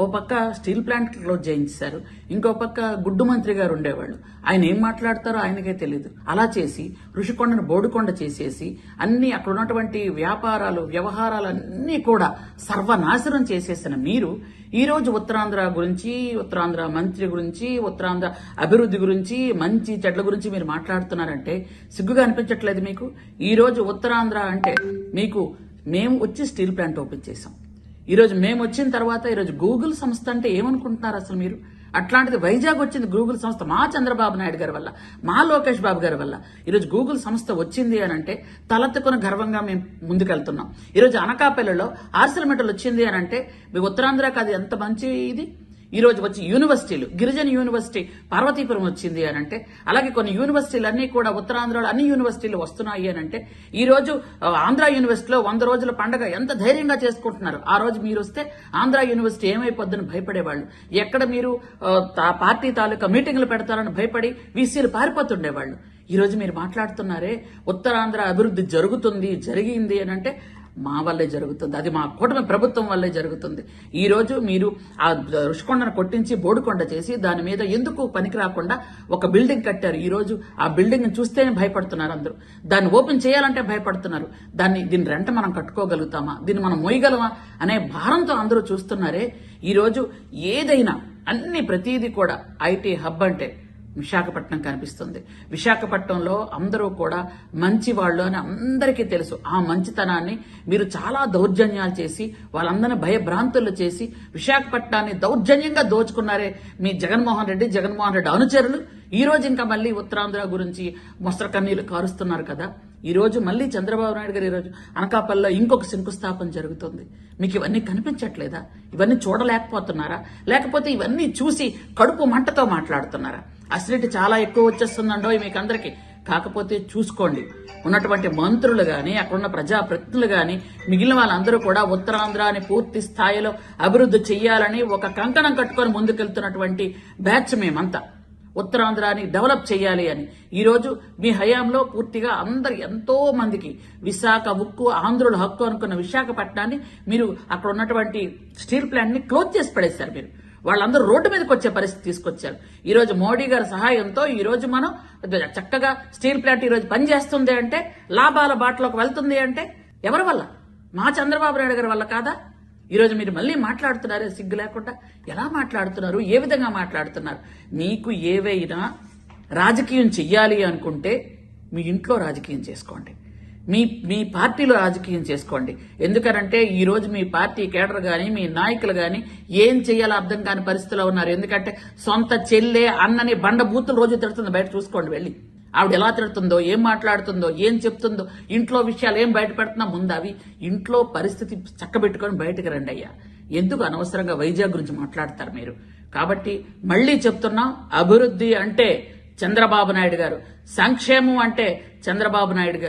ఓ పక్క steel plant close చేయించారు, ఇంకో పక్క గుడ్డు మంత్రి గారు ఉండేవాళ్ళు. ఆయన ఏం మాట్లాడతారో ఆయనకే తెలియదు. అలా చేసి ఋషికొండను బోడుకొండ చేసేసి అన్ని అక్కడ ఉన్నటువంటి వ్యాపారాలు వ్యవహారాలు అన్నీ కూడా సర్వనాశనం చేసేసిన మీరు ఈ రోజు ఉత్తరాంధ్ర గురించి, ఉత్తరాంధ్ర మంత్రి గురించి, ఉత్తరాంధ్ర అభివృద్ధి గురించి, మంచి చెడ్ల గురించి మీరు మాట్లాడుతున్నారంటే సిగ్గుగా అనిపించట్లేదు మీకు? ఈ రోజు ఉత్తరాంధ్ర అంటే మీకు మేము వచ్చి స్టీల్ ప్లాంట్ ఓపెన్ చేసాం. ఈరోజు మేము వచ్చిన తర్వాత ఈరోజు గూగుల్ సంస్థ అంటే ఏమనుకుంటున్నారు అసలు మీరు? అట్లాంటిది వైజాగ్ వచ్చింది గూగుల్ సంస్థ మా చంద్రబాబు నాయుడు గారి వల్ల, మా లోకేష్ బాబు గారి వల్ల ఈరోజు గూగుల్ సంస్థ వచ్చింది అని అంటే తలెత్తుకుని గర్వంగా మేము ముందుకెళ్తున్నాం. ఈరోజు అనకాపల్లిలో ఆర్సిలమెటల్ వచ్చింది అని అంటే మీ ఉత్తరాంధ్రకి అది ఎంత మంచి ఇది. ఈ రోజు వచ్చి యూనివర్సిటీలు, గిరిజన యూనివర్సిటీ పార్వతీపురం వచ్చింది అని అంటే, అలాగే కొన్ని యూనివర్సిటీలు అన్ని కూడా ఉత్తరాంధ్రలో అన్ని యూనివర్సిటీలు వస్తున్నాయి అని అంటే, ఈ రోజు ఆంధ్ర యూనివర్సిటీలో 100 రోజుల పండగ ఎంత ధైర్యంగా చేసుకుంటున్నారు. ఆ రోజు మీరు వస్తే ఆంధ్ర యూనివర్సిటీ ఏమైపోద్దని భయపడేవాళ్ళు. ఎక్కడ మీరు పార్టీ తాలూకా మీటింగ్లు పెడతారని భయపడి వీసీలు పారిపోతుండేవాళ్ళు. ఈ రోజు మీరు మాట్లాడుతున్నారే ఉత్తరాంధ్ర అభివృద్ధి జరిగింది అని అంటే మా వల్లే జరుగుతుంది. అది మా కూటమి ప్రభుత్వం వల్లే జరుగుతుంది. ఈ రోజు మీరు ఆ ఋషికొండను కొట్టించి బోడుకొండ చేసి దాని మీద ఎందుకు పనికి రాకుండా ఒక బిల్డింగ్ కట్టారు. ఈ రోజు ఆ బిల్డింగ్ చూస్తేనే భయపడుతున్నారు అందరూ. దాన్ని ఓపెన్ చేయాలంటే భయపడుతున్నారు. దీని రెంట మనం కట్టుకోగలుగుతామా, దీన్ని మనం మోయగలమా అనే భారంతో అందరూ చూస్తున్నారే. ఈ రోజు ఏదైనా ప్రతిదీ కూడా ఐటీ హబ్ అంటే విశాఖపట్నం కనిపిస్తుంది. విశాఖపట్నంలో అందరూ కూడా మంచి వాళ్ళు అని అందరికీ తెలుసు. ఆ మంచితనాన్ని మీరు చాలా దౌర్జన్యాలు చేసి వాళ్ళందరినీ భయభ్రాంతులు చేసి విశాఖపట్నాన్ని దౌర్జన్యంగా దోచుకున్నారే మీ జగన్మోహన్ రెడ్డి అనుచరులు. ఈ రోజు ఇంకా మళ్ళీ ఉత్తరాంధ్ర గురించి మొసర కన్నీళ్లు కారుస్తున్నారు కదా. ఈ రోజు మళ్ళీ చంద్రబాబు నాయుడు గారు ఈరోజు అనకాపల్లిలో ఇంకొక శంకుస్థాపన జరుగుతుంది. మీకు ఇవన్నీ కనిపించట్లేదా? ఇవన్నీ చూడలేకపోతున్నారా? లేకపోతే ఇవన్నీ చూసి కడుపు మంటతో మాట్లాడుతున్నారా? అసిడిటీ చాలా ఎక్కువ వచ్చేస్తుందండో మీకు అందరికీ. కాకపోతే చూసుకోండి, ఉన్నటువంటి మంత్రులు గాని, అక్కడున్న ప్రజాప్రతినిధులు గాని, మిగిలిన వాళ్ళందరూ కూడా ఉత్తరాంధ్రాని పూర్తి స్థాయిలో అభివృద్ధి చెయ్యాలని ఒక కంకణం కట్టుకొని ముందుకెళ్తున్నటువంటి బ్యాచ్ మేమంతా. ఉత్తరాంధ్రాని డెవలప్ చేయాలి అని ఈ రోజు మీ హయాంలో పూర్తిగా ఎంతో మందికి విశాఖ ఉక్కు, ఆంధ్రుల హక్కు అనుకున్న విశాఖపట్నాన్ని మీరు అక్కడ ఉన్నటువంటి స్టీల్ ప్లాంట్ ని క్లోజ్ చేసి పడేశారు. మీరు వాళ్ళందరూ రోడ్డు మీదకి వచ్చే పరిస్థితి తీసుకొచ్చారు. ఈ రోజు మోడీ గారి సహాయంతో ఈ రోజు మనం చక్కగా స్టీల్ ప్లాంట్ ఈ రోజు పనిచేస్తుంది అంటే, లాభాల బాటలోకి వెళ్తుంది అంటే ఎవరి వల్ల? మా చంద్రబాబు నాయుడు గారి వల్ల కాదా? ఈ రోజు మీరు మళ్ళీ మాట్లాడుతున్నారే సిగ్గు లేకుండా. ఎలా మాట్లాడుతున్నారు? ఏ విధంగా మాట్లాడుతున్నారు? మీకు ఏవైనా రాజకీయం చెయ్యాలి అనుకుంటే మీ ఇంట్లో రాజకీయం చేసుకోండి, మీ పార్టీలో రాజకీయం చేసుకోండి. ఎందుకనంటే ఈ రోజు మీ పార్టీ కేడర్ గాని, మీ నాయకులు గాని ఏం చెయ్యాలో అర్థం కాని పరిస్థితిలో ఉన్నారు. ఎందుకంటే సొంత చెల్లె అన్నని బండబూతులు రోజు తిడుతుంది. బయట చూసుకోండి వెళ్ళి. ఆవిడ ఎలా తిడుతుందో, ఏం మాట్లాడుతుందో, ఏం చెప్తుందో, ఇంట్లో విషయాలు ఏం బయట పెడుతున్నా ముందు అవి ఇంట్లో పరిస్థితి చక్కబెట్టుకొని బయటకు రండి అయ్యా. ఎందుకు అనవసరంగా వైజాగ్ గురించి మాట్లాడతారు మీరు? కాబట్టి మళ్లీ చెప్తున్నాం, అభివృద్ధి అంటే చంద్రబాబు నాయుడు గారు, సంక్షేమం అంటే చంద్రబాబు నాయుడు గారు.